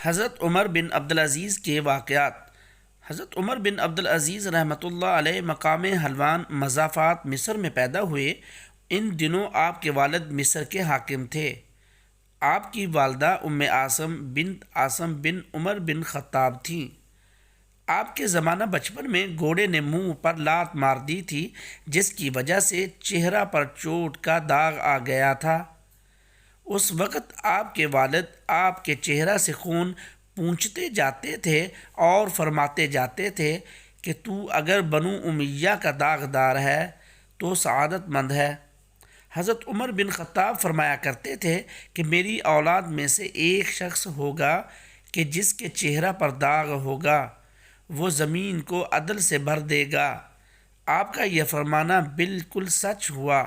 حضرت عمر بن عبدالعزیز کے واقعات۔ حضرت عمر بن عبدالعزیز رحمۃ اللہ علیہ مقام حلوان مضافات مصر میں پیدا ہوئے۔ ان دنوں آپ کے والد مصر کے حاکم تھے۔ آپ کی والدہ ام عاصم بنت عاصم بن عمر بن خطاب تھیں۔ آپ کے زمانہ بچپن میں گھوڑے نے منہ پر لات مار دی تھی، جس کی وجہ سے چہرہ پر چوٹ کا داغ آ گیا تھا۔ اس وقت آپ کے والد آپ کے چہرہ سے خون پونچھتے جاتے تھے اور فرماتے جاتے تھے کہ تو اگر بنو امیہ کا داغدار ہے تو سعادت مند ہے۔ حضرت عمر بن خطاب فرمایا کرتے تھے کہ میری اولاد میں سے ایک شخص ہوگا کہ جس کے چہرہ پر داغ ہوگا، وہ زمین کو عدل سے بھر دے گا۔ آپ کا یہ فرمانا بالکل سچ ہوا۔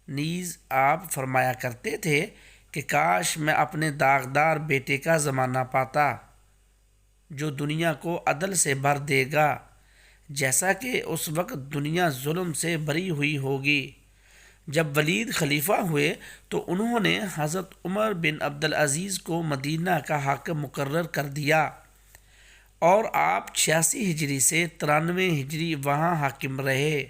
نیز آپ فرمایا کرتے تھے کہ کاش میں اپنے داغدار بیٹے کا زمانہ پاتا جو دنیا کو عدل سے بھر دے گا، جیسا کہ اس وقت دنیا ظلم سے بھری ہوئی ہوگی۔ جب ولید خلیفہ ہوئے تو انہوں نے حضرت عمر بن عبدالعزیز کو مدینہ کا حاکم مقرر کر دیا اور آپ 86 ہجری سے 93 ہجری وہاں حاکم رہے۔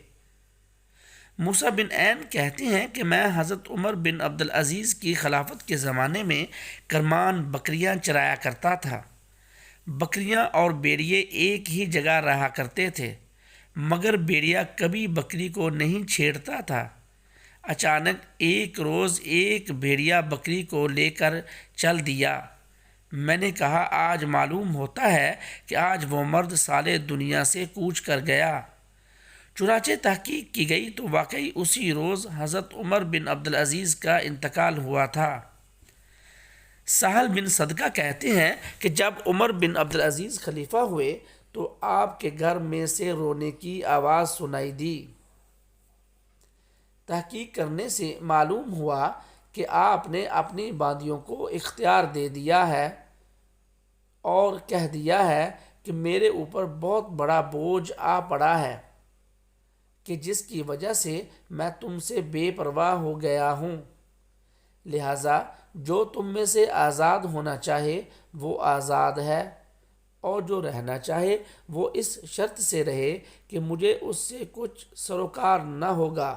موسیٰ بن عین کہتے ہیں کہ میں حضرت عمر بن عبدالعزیز کی خلافت کے زمانے میں کرمان بکریاں چرایا کرتا تھا۔ بکریاں اور بھیڑیے ایک ہی جگہ رہا کرتے تھے، مگر بھیڑیا کبھی بکری کو نہیں چھیڑتا تھا۔ اچانک ایک روز ایک بھیڑیا بکری کو لے کر چل دیا۔ میں نے کہا آج معلوم ہوتا ہے کہ آج وہ مرد سالے دنیا سے کوچ کر گیا۔ چنانچہ تحقیق کی گئی تو واقعی اسی روز حضرت عمر بن عبدالعزیز کا انتقال ہوا تھا۔ سہل بن صدقہ کہتے ہیں کہ جب عمر بن عبدالعزیز خلیفہ ہوئے تو آپ کے گھر میں سے رونے کی آواز سنائی دی۔ تحقیق کرنے سے معلوم ہوا کہ آپ نے اپنی باندیوں کو اختیار دے دیا ہے اور کہہ دیا ہے کہ میرے اوپر بہت بڑا بوجھ آ پڑا ہے کہ جس کی وجہ سے میں تم سے بے پرواہ ہو گیا ہوں، لہٰذا جو تم میں سے آزاد ہونا چاہے وہ آزاد ہے، اور جو رہنا چاہے وہ اس شرط سے رہے کہ مجھے اس سے کچھ سروکار نہ ہوگا۔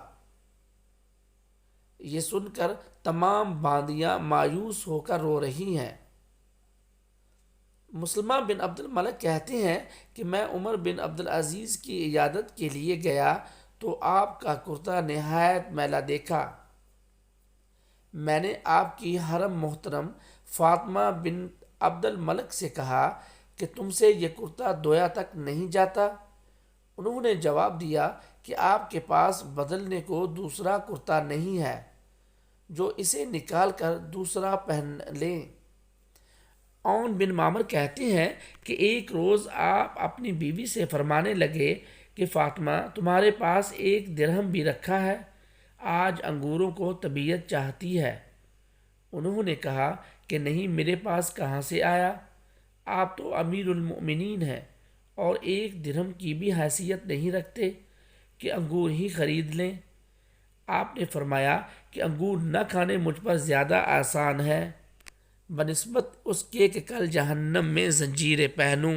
یہ سن کر تمام باندیاں مایوس ہو کر رو رہی ہیں۔ مسلمہ بن عبد الملک کہتے ہیں کہ میں عمر بن عبدالعزیز کی عیادت کے لیے گیا تو آپ کا کرتا نہایت میلا دیکھا۔ میں نے آپ کی حرم محترم فاطمہ بن عبد الملک سے کہا کہ تم سے یہ کرتا دھویا تک نہیں جاتا؟ انہوں نے جواب دیا کہ آپ کے پاس بدلنے کو دوسرا کرتا نہیں ہے جو اسے نکال کر دوسرا پہن لیں۔ عون بن معمر کہتے ہیں کہ ایک روز آپ اپنی بیوی سے فرمانے لگے کہ فاطمہ تمہارے پاس ایک درہم بھی رکھا ہے، آج انگوروں کو طبیعت چاہتی ہے۔ انہوں نے کہا کہ نہیں، میرے پاس کہاں سے آیا؟ آپ تو امیر المؤمنین ہیں اور ایک درہم کی بھی حیثیت نہیں رکھتے کہ انگور ہی خرید لیں۔ آپ نے فرمایا کہ انگور نہ کھانے مجھ پر زیادہ آسان ہے بنسبت اس کے کہ کل جہنم میں زنجیریں پہنوں۔